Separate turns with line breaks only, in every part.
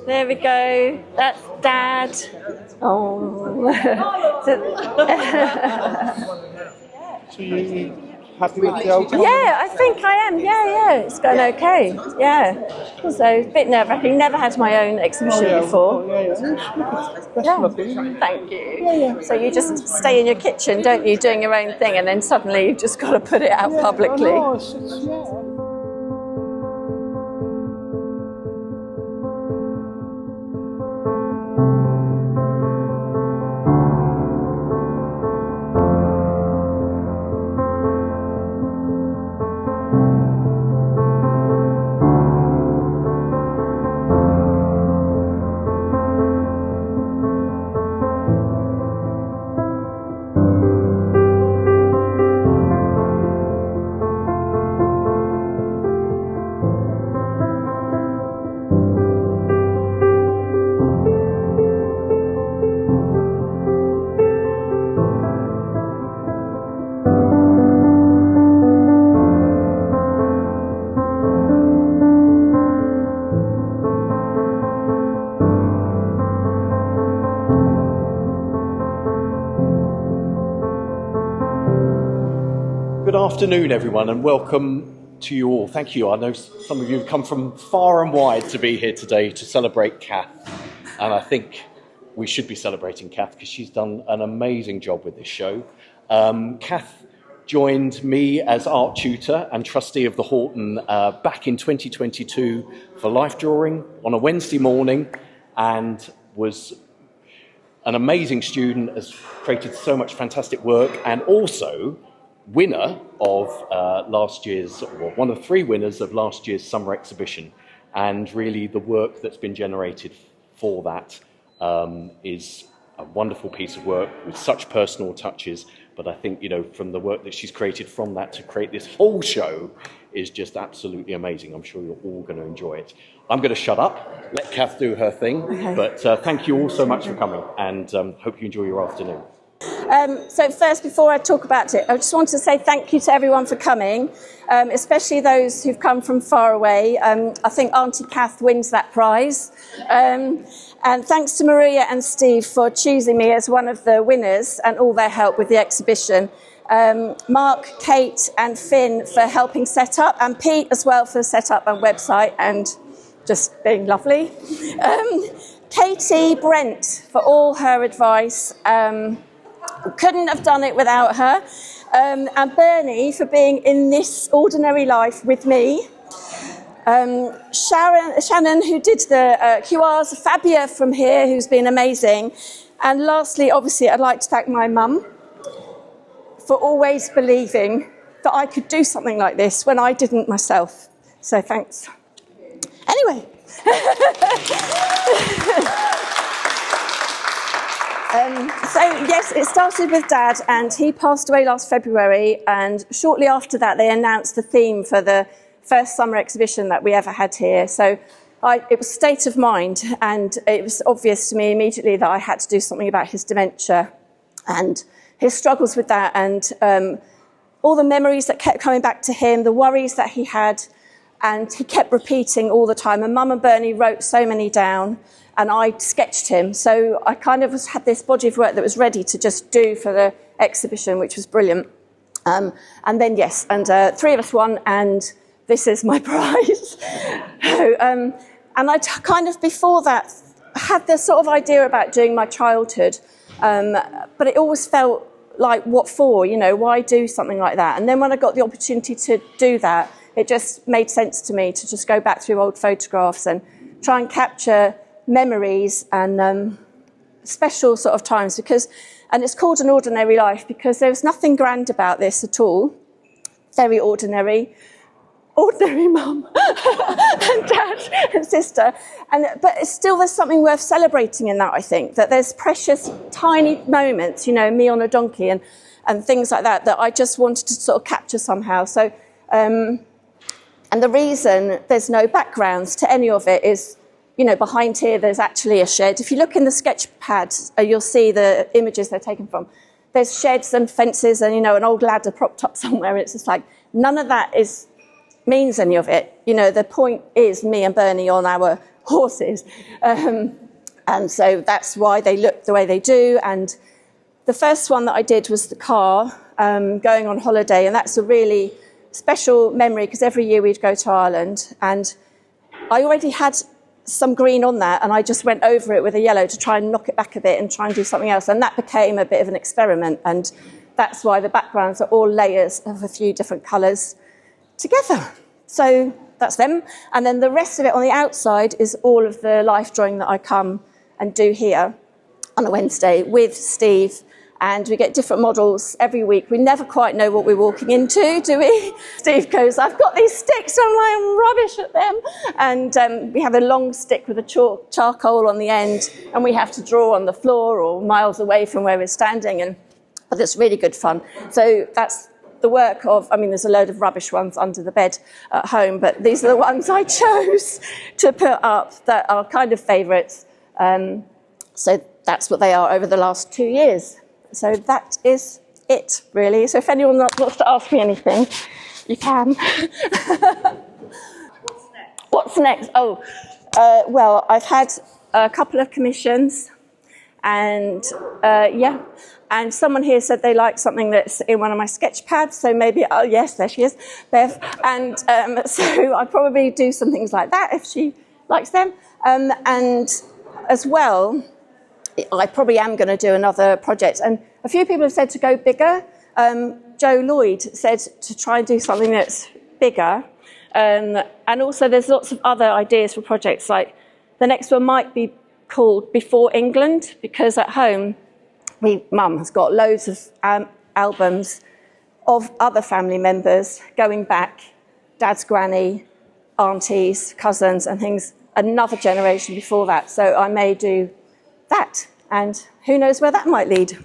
There we go. That's Dad. Oh.
So you happy with the old time?
Yeah, I think I am. Yeah. It's going okay. Yeah. So a bit nerve-wracking. Never had my own exhibition before. Thank you.
Yeah.
So you just stay in your kitchen, don't you, doing your own thing, and then suddenly you've just got to put it out publicly.
Good afternoon, everyone, and welcome to you all. Thank you. I know some of you have come from far and wide to be here today to celebrate Kath, and I think we should be celebrating Kath because she's done an amazing job with this show. Kath joined me as art tutor and trustee of the Horton back in 2022 for life drawing on a Wednesday morning, and was an amazing student, has created so much fantastic work, and also winner of last year's, or one of 3 winners of last year's summer exhibition. And really the work that's been generated for that is a wonderful piece of work with such personal touches. But I think, you know, from the work that she's created from that to create this whole show is just absolutely amazing. I'm sure you're all going to enjoy it. I'm going to shut up, let Kath do her thing. Okay. But thank you all so much for coming, and hope you enjoy your afternoon.
So first, before I talk about it, I just want to say thank you to everyone for coming, especially those who've come from far away. I think Auntie Kath wins that prize. And thanks to Maria and Steve for choosing me as one of the winners and all their help with the exhibition. Mark, Kate and Finn for helping set up, and Pete as well for set up and website and just being lovely. Katie Brent for all her advice. Couldn't have done it without her. And Bernie for being in this ordinary life with me. Shannon, who did the QRs, Fabia from here, who's been amazing. And lastly, obviously, I'd like to thank my mum for always believing that I could do something like this when I didn't myself. So thanks. Anyway. So yes, it started with Dad, and he passed away last February, and shortly after that they announced the theme for the first summer exhibition that we ever had here. So it was state of mind, and it was obvious to me immediately that I had to do something about his dementia and his struggles with that, and all the memories that kept coming back to him, the worries that he had, and he kept repeating all the time. And Mum and Bernie wrote so many down, and I sketched him. So I kind of had this body of work that was ready to just do for the exhibition, which was brilliant. And then, yes, and 3 of us won, and this is my prize. And I kind of, before that, had this sort of idea about doing my childhood, but it always felt like, what for? You know, why do something like that? And then when I got the opportunity to do that, it just made sense to me to just go back through old photographs and try and capture memories and special sort of times, and it's called An Ordinary Life because there's nothing grand about this at all. Very ordinary mum and dad and sister, but it's still, there's something worth celebrating in that. I think that there's precious tiny moments, you know, me on a donkey and things like that I just wanted to sort of capture somehow. So and the reason there's no backgrounds to any of it is, you know, behind here there's actually a shed. If you look in the sketch pad, you'll see the images they're taken from. There's sheds and fences and, you know, an old ladder propped up somewhere. It's just like, none of that means any of it. You know, the point is me and Bernie on our horses. And so that's why they look the way they do. And the first one that I did was the car going on holiday, and that's a really special memory because every year we'd go to Ireland, and I already had some green on that, and I just went over it with a yellow to try and knock it back a bit and try and do something else, and that became a bit of an experiment, and that's why the backgrounds are all layers of a few different colours together. So that's them, and then the rest of it on the outside is all of the life drawing that I come and do here on a Wednesday with Steve. And we get different models every week. We never quite know what we're walking into, do we? Steve goes, I've got these sticks, I'm rubbish at them. And we have a long stick with a charcoal on the end, and we have to draw on the floor or miles away from where we're standing. But it's really good fun. So that's the work of, I mean, there's a load of rubbish ones under the bed at home, but these are the ones I chose to put up that are kind of favourites. So that's what they are over the last 2 years. So that is it, really. So if anyone wants to ask me anything, you can. What's next? Oh, well, I've had a couple of commissions, and and someone here said they like something that's in one of my sketch pads, so maybe, oh yes, there she is, Bev. And so I'd probably do some things like that if she likes them. And as well, I probably am going to do another project. And a few people have said to go bigger. Joe Lloyd said to try and do something that's bigger. And also there's lots of other ideas for projects, like the next one might be called Before England, because at home, Mum has got loads of albums of other family members going back, Dad's granny, aunties, cousins and things, another generation before that. So I may do that, and who knows where that might lead.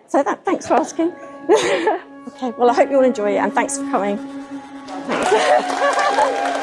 So thanks for asking. Okay, well, I hope you all enjoy it, and thanks for coming. Thanks.